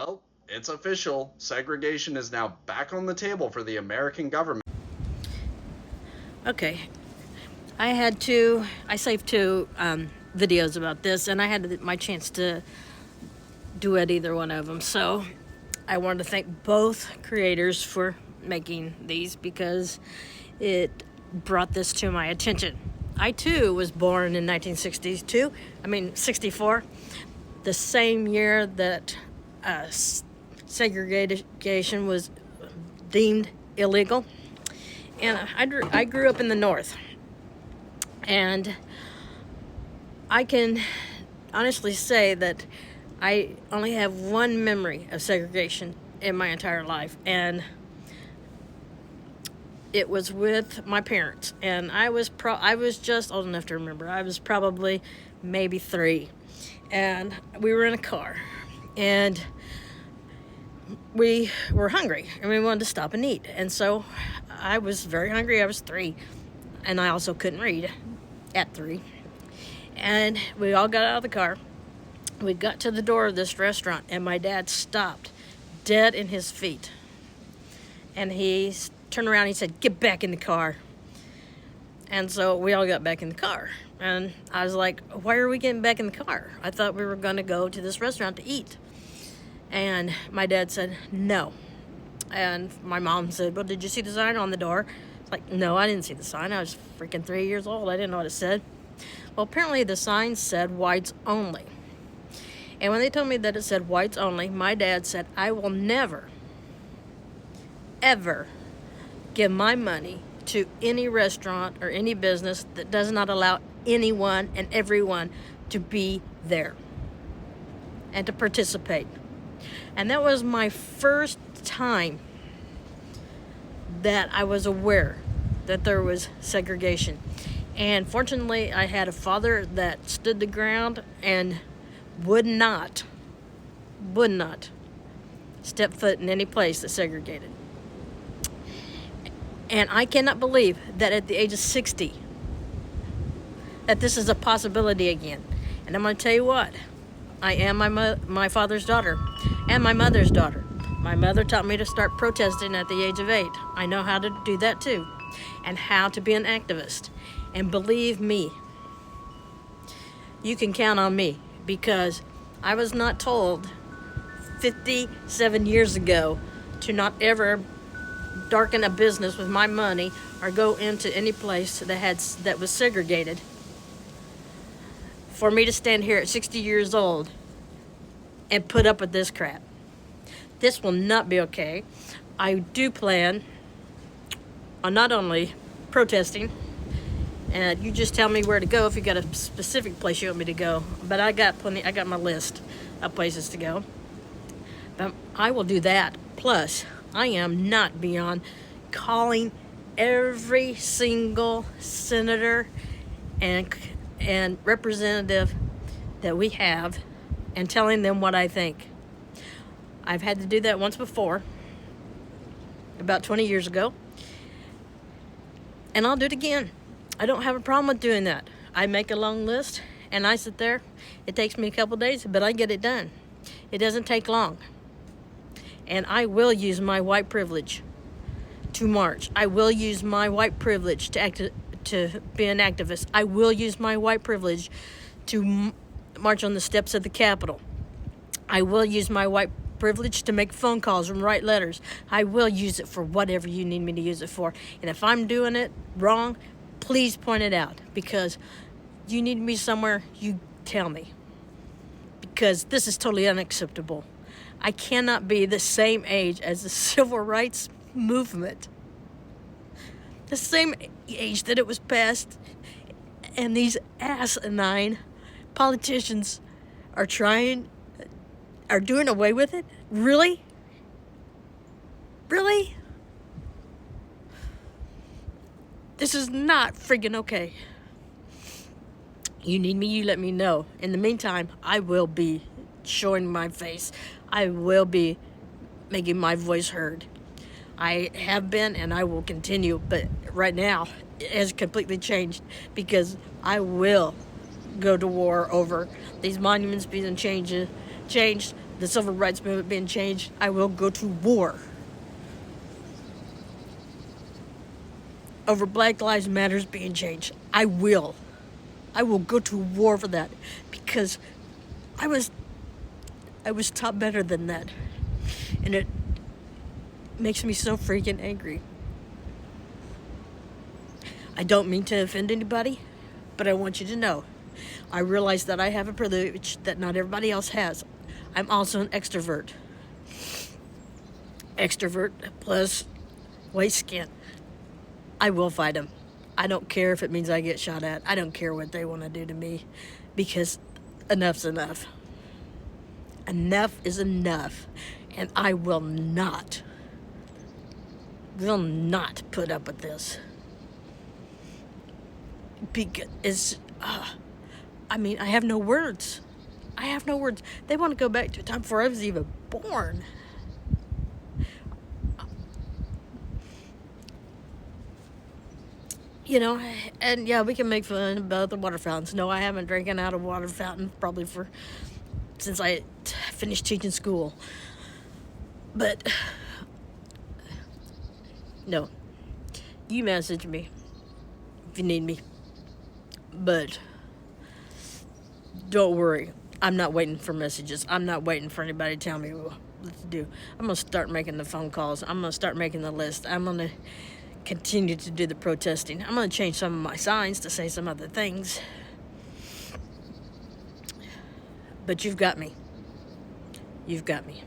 Well, it's official. Segregation is now back on the table for the American government. Okay, I saved two videos about this, and I had my chance to duet either one of them. So I wanted to thank both creators for making these because it brought this to my attention. I too was born in 64, the same year that segregation was deemed illegal. And I grew up in the North. And I can honestly say that I only have one memory of segregation in my entire life. And it was with my parents. And I was just old enough to remember. I was probably maybe 3. And we were in a car. And we were hungry. And we wanted to stop and eat. And so I was very hungry. I was 3. And I also couldn't read at 3. And we all got out of the car. We got to the door of this restaurant, and my dad stopped dead in his feet. And he turned around and he said, "Get back in the car." And so we all got back in the car. And I was like, "Why are we getting back in the car? I thought we were going to go to this restaurant to eat." And my dad said, "No." And my mom said, "Well, did you see the sign on the door?" It's like, "No, I didn't see the sign. I was freaking 3 years old. I didn't know what it said." Well, apparently the sign said whites only. And when they told me that it said whites only, my dad said, "I will never, ever give my money to any restaurant or any business that does not allow anyone and everyone to be there and to participate." And that was my first time that I was aware that there was segregation. And fortunately, I had a father that stood the ground and would not step foot in any place that's segregated. And I cannot believe that at the age of 60, that this is a possibility again. And I'm going to tell you what, I am my father's daughter and my mother's daughter. My mother taught me to start protesting at the age of 8. I know how to do that too, and how to be an activist. And believe me, you can count on me, because I was not told 57 years ago to not ever darken a business with my money or go into any place that was segregated. For me to stand here at 60 years old and put up with this crap. This will not be okay. I do plan on not only protesting, and you just tell me where to go if you got a specific place you want me to go. But I got plenty. I got my list of places to go. But I will do that. Plus, I am not beyond calling every single senator and representative that we have and telling them what I think. I've had to do that once before, about 20 years ago. And I'll do it again. I don't have a problem with doing that. I make a long list and I sit there. It takes me a couple days, but I get it done. It doesn't take long. And I will use my white privilege to march. I will use my white privilege to be an activist. I will use my white privilege to march on the steps of the Capitol. I will use my white privilege to make phone calls and write letters. I will use it for whatever you need me to use it for. And if I'm doing it wrong, please point it out, because you need me somewhere, you tell me, because this is totally unacceptable. I cannot be the same age as the civil rights movement, the same age that it was passed, and these asinine politicians are doing away with it. Really? This is not friggin' okay. You need me, you let me know. In the meantime, I will be showing my face. I will be making my voice heard. I have been and I will continue, but right now it has completely changed, because I will go to war over these monuments being changed, the civil rights movement being changed, I will go to war. Over Black Lives Matters being changed, I will go to war for that, because I was taught better than that, and it makes me so freaking angry. I don't mean to offend anybody, but I want you to know, I realize that I have a privilege that not everybody else has. I'm also an extrovert. Extrovert plus white skin. I will fight them. I don't care if it means I get shot at. I don't care what they want to do to me, because enough's enough. Enough is enough, and I will not put up with this. Because I have no words. They want to go back to a time before I was even born. You know, and yeah, we can make fun about the water fountains. No, I haven't drinking out of a water fountain probably since I finished teaching school. But no, you message me if you need me. But don't worry, I'm not waiting for messages. I'm not waiting for anybody to tell me what to do. I'm going to start making the phone calls. I'm going to start making the list. I'm going to continue to do the protesting. I'm going to change some of my signs to say some other things. But you've got me. You've got me.